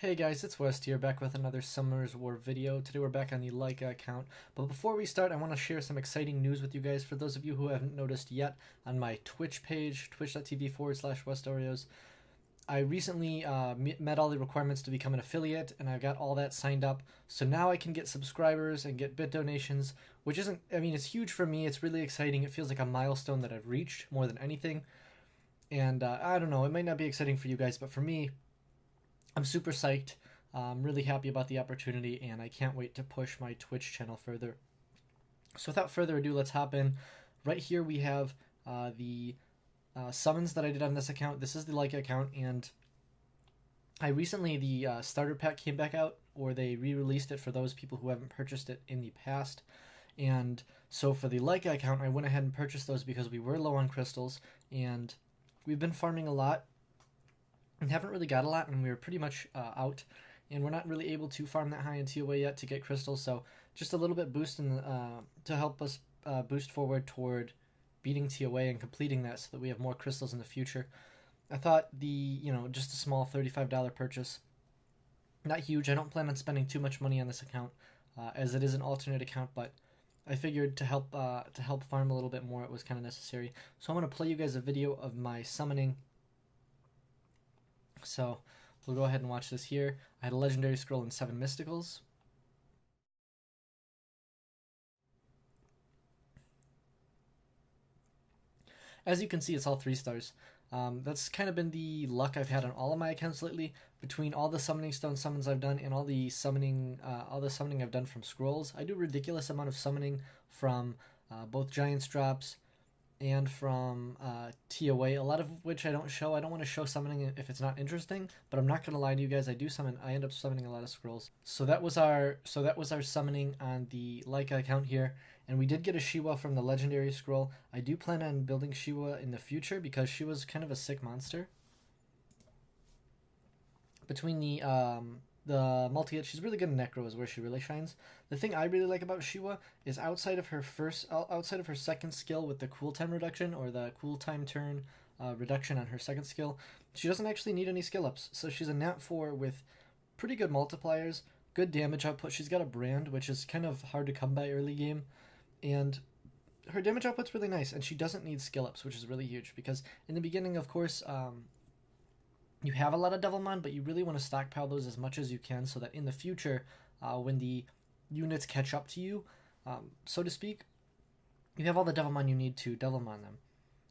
Hey guys, it's West here, back with another Summer's War video. Today we're back on the Laika account, but before we start I want to share some exciting news with you guys. For those of you who haven't noticed yet, on my Twitch page, twitch.tv/West Oreos, I recently met all the requirements to become an affiliate, and I got all that signed up, so now I can get subscribers and get bit donations, which isn't, I mean, it's huge for me. It's really exciting. It feels like a milestone that I've reached more than anything, and I don't know, it might not be exciting for you guys, but for me, I'm super psyched. I'm really happy about the opportunity, and I can't wait to push my Twitch channel further. So without further ado, let's hop in. Right here we have the summons that I did on this account. This is the Laika account, and I recently, the starter pack came back out, or they re-released it for those people who haven't purchased it in the past. And so for the Laika account, I went ahead and purchased those because we were low on crystals, and we've been farming a lot and haven't really got a lot, and we were pretty much out, and we're not really able to farm that high in TOA yet to get crystals, so just a little bit boost to help us boost forward toward beating TOA and completing that so that we have more crystals in the future. I thought just a small $35 purchase, not huge. I don't plan on spending too much money on this account, as it is an alternate account, but I figured to help farm a little bit more, it was kind of necessary. So I'm going to play you guys a video of my summoning. So we'll go ahead and watch this here. I had a legendary scroll and 7 mysticals. As you can see, it's all 3 stars. That's kind of been the luck I've had on all of my accounts lately. Between all the summoning stone summons I've done and all the summoning I've done from scrolls, I do a ridiculous amount of summoning from both giants drops and from TOA, a lot of which I don't show. I don't want to show summoning if it's not interesting, but I'm not gonna lie to you guys, I end up summoning a lot of scrolls. So that was our summoning on the Laika account here, and we did get a Shiwa from the legendary scroll. I do plan on building Shiwa in the future because she was kind of a sick monster. Between the multi-hit, she's really good in Necro is where she really shines. The thing I really like about Shiwa is outside of her second skill with the cooltime reduction, or the cooltime turn reduction on her second skill, she doesn't actually need any skill ups. So she's a nat 4 with pretty good multipliers, good damage output. She's got a brand, which is kind of hard to come by early game, and her damage output's really nice, and she doesn't need skill ups, which is really huge because in the beginning, of course, you have a lot of Devilmon, but you really want to stockpile those as much as you can so that in the future, when the units catch up to you, so to speak, you have all the Devilmon you need to Devilmon them.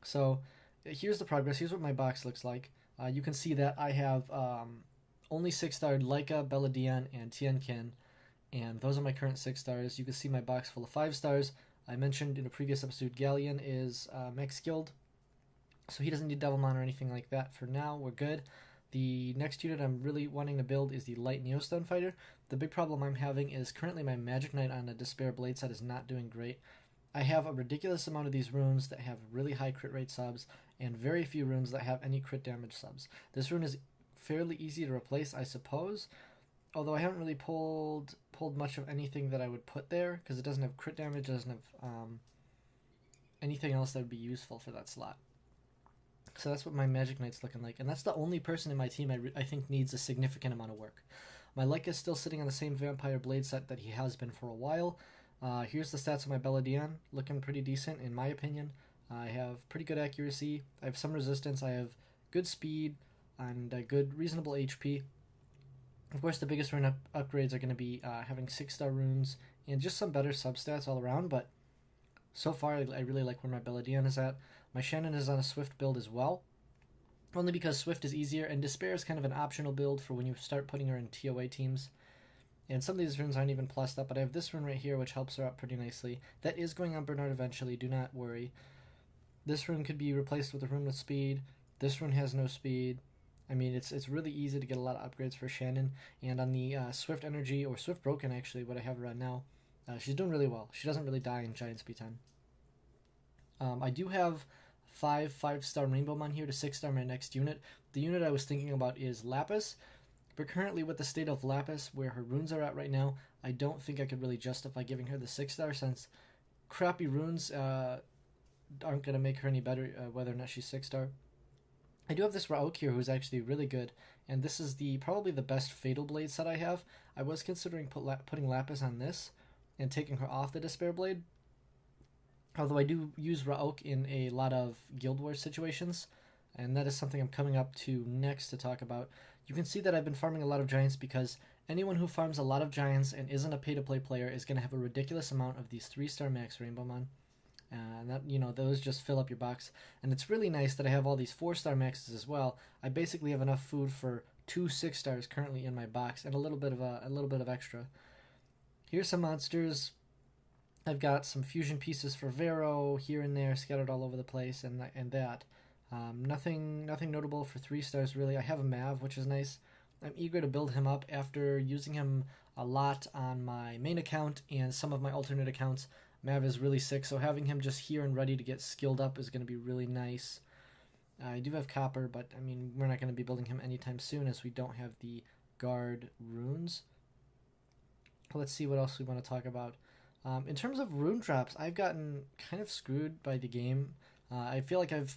So here's the progress. Here's what my box looks like. You can see that I have only 6-starred Laika, Belladian, and Tiankin, and those are my current 6 stars. You can see my box full of 5 stars. I mentioned in a previous episode, Galleon is max skilled, so he doesn't need Devilmon or anything like that for now. We're good. The next unit I'm really wanting to build is the Light Neostone Fighter. The big problem I'm having is currently my Magic Knight on a Despair Blade set is not doing great. I have a ridiculous amount of these runes that have really high crit rate subs, and very few runes that have any crit damage subs. This rune is fairly easy to replace, I suppose, although I haven't really pulled much of anything that I would put there, because it doesn't have crit damage, doesn't have anything else that would be useful for that slot. So that's what my Magic Knight's looking like, and that's the only person in my team I think needs a significant amount of work. My Laika is still sitting on the same Vampire Blade set that he has been for a while. Here's the stats of my Belladian, looking pretty decent in my opinion. I have pretty good accuracy, I have some resistance, I have good speed, and a good reasonable HP. Of course, the biggest rune upgrades are going to be having 6-star runes and just some better substats all around, but so far I really like where my Belladian is at. My Shannon is on a Swift build as well, only because Swift is easier, and Despair is kind of an optional build for when you start putting her in TOA teams. And some of these runes aren't even plussed up, but I have this rune right here which helps her out pretty nicely. That is going on Bernard eventually, do not worry. This rune could be replaced with a rune with speed. This rune has no speed. I mean, it's really easy to get a lot of upgrades for Shannon. And on the Swift Energy, or Swift Broken actually, what I have her on now, she's doing really well. She doesn't really die in Giant Speed 10. I do have 5-star Rainbow Mon here to 6-star my next unit. The unit I was thinking about is Lapis, but currently with the state of Lapis, where her runes are at right now, I don't think I could really justify giving her the 6-star, since crappy runes aren't going to make her any better whether or not she's 6-star. I do have this Raok here who's actually really good, and this is the probably the best Fatal Blade set I have. I was considering putting Lapis on this and taking her off the Despair Blade, although I do use Raok in a lot of Guild Wars situations, and that is something I'm coming up to next to talk about. You can see that I've been farming a lot of Giants because anyone who farms a lot of Giants and isn't a pay-to-play player is going to have a ridiculous amount of these 3-star max Rainbow Mon. And that, those just fill up your box. And it's really nice that I have all these 4-star maxes as well. I basically have enough food for 2 6-stars currently in my box and a little bit of extra. Here's some monsters. I've got some fusion pieces for Vero here and there scattered all over the place, and that. Nothing notable for 3-stars really. I have a Mav, which is nice. I'm eager to build him up after using him a lot on my main account and some of my alternate accounts. Mav is really sick, so having him just here and ready to get skilled up is going to be really nice. I do have Copper, but I mean, we're not going to be building him anytime soon as we don't have the guard runes. Let's see what else we want to talk about. In terms of rune drops, I've gotten kind of screwed by the game. I feel like I've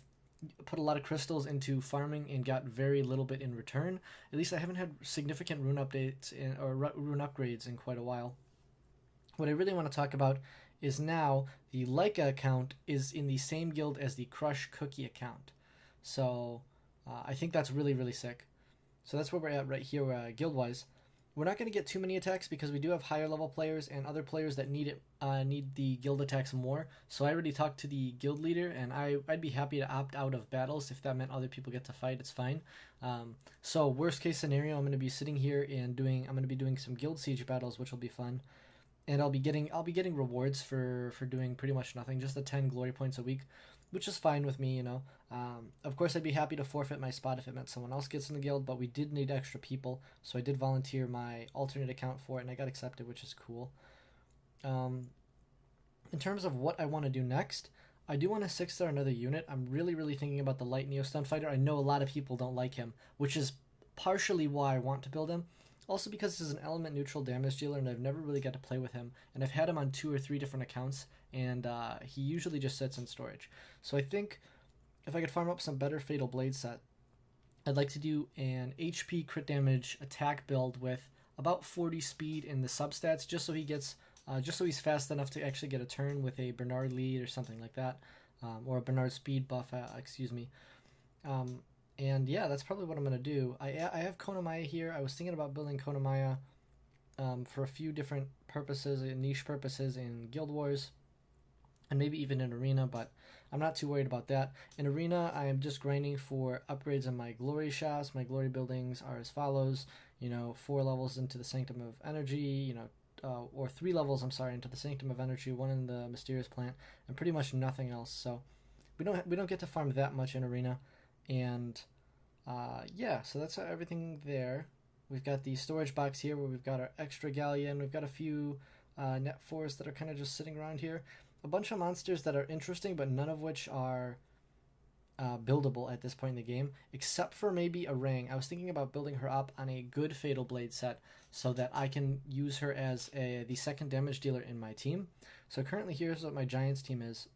put a lot of crystals into farming and got very little bit in return. At least I haven't had significant rune updates or rune upgrades in quite a while. What I really want to talk about is now the Laika account is in the same guild as the Crush Cookie account. So I think that's really, really sick. So that's where we're at right here guild-wise. We're not going to get too many attacks because we do have higher level players and other players that need the guild attacks more. So I already talked to the guild leader, and I'd be happy to opt out of battles if that meant other people get to fight. It's fine. So worst case scenario, I'm going to be sitting here and I'm going to be doing some guild siege battles, which will be fun. And I'll be getting rewards for doing pretty much nothing, just the 10 glory points a week, which is fine with me, Of course, I'd be happy to forfeit my spot if it meant someone else gets in the guild, but we did need extra people, so I did volunteer my alternate account for it, and I got accepted, which is cool. In terms of what I want to do next, I do want to 6-star another unit. I'm really, really thinking about the Light Neostun Fighter. I know a lot of people don't like him, which is partially why I want to build him. Also because he's an element neutral damage dealer, and I've never really got to play with him. And I've had him on 2 or 3 different accounts, and he usually just sits in storage. So I think if I could farm up some better Fatal Blade set, I'd like to do an HP crit damage attack build with about 40 speed in the substats, just so he's fast enough to actually get a turn with a Bernard lead or something like that, or a Bernard speed buff. And yeah, that's probably what I'm going to do. I have Konamaya here. I was thinking about building Konamaya for a few different purposes, niche purposes in Guild Wars, and maybe even in Arena, but I'm not too worried about that. In Arena, I am just grinding for upgrades in my Glory Shafts. My Glory buildings are as follows, 4 levels into the Sanctum of Energy, or 3 levels, into the Sanctum of Energy, 1 in the Mysterious Plant, and pretty much nothing else. So we don't get to farm that much in Arena. And yeah, so that's everything there. We've got the storage box here where we've got our extra galleon. We've got a few net forests that are kind of just sitting around here. A bunch of monsters that are interesting, but none of which are buildable at this point in the game, except for maybe a Ring. I was thinking about building her up on a good Fatal Blade set so that I can use her as the second damage dealer in my team. So currently here's what my Giants team is.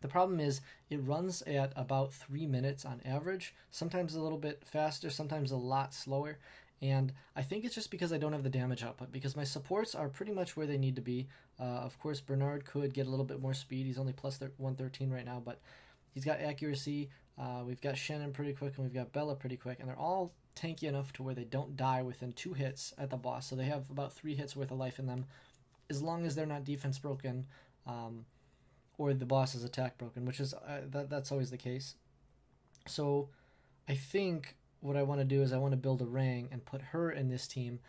The problem is it runs at about 3 minutes on average, sometimes a little bit faster, sometimes a lot slower, and I think it's just because I don't have the damage output, because my supports are pretty much where they need to be. Of course, Bernard could get a little bit more speed. He's only plus 113 right now, but he's got accuracy. We've got Shannon pretty quick, and we've got Bella pretty quick, and they're all tanky enough to where they don't die within 2 hits at the boss, so they have about 3 hits worth of life in them, as long as they're not defense broken, or the boss's attack broken, which is that's always the case. So I think what I want to do is I want to build a Ring and put her in this team.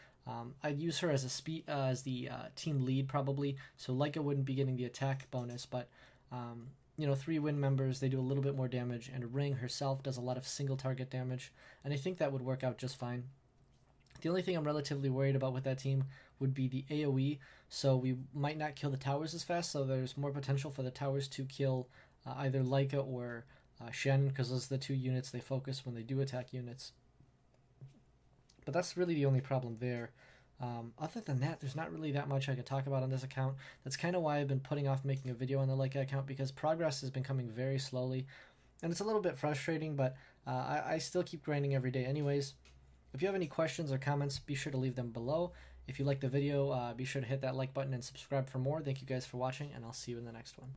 I'd use her as as the team lead probably, so Laika wouldn't be getting the attack bonus, but 3 win members, they do a little bit more damage, and Ring herself does a lot of single target damage, and I think that would work out just fine. The only thing I'm relatively worried about with that team would be the AoE, so we might not kill the towers as fast, so there's more potential for the towers to kill either Laika or Shen, because those are the 2 units they focus when they do attack units. But that's really the only problem there. Other than that, there's not really that much I can talk about on this account. That's kind of why I've been putting off making a video on the Laika account, because progress has been coming very slowly. And it's a little bit frustrating, but I still keep grinding every day anyways. If you have any questions or comments, be sure to leave them below. If you like the video, be sure to hit that like button and subscribe for more. Thank you guys for watching, and I'll see you in the next one.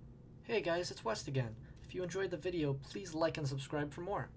Hey guys, it's West again. If you enjoyed the video, please like and subscribe for more.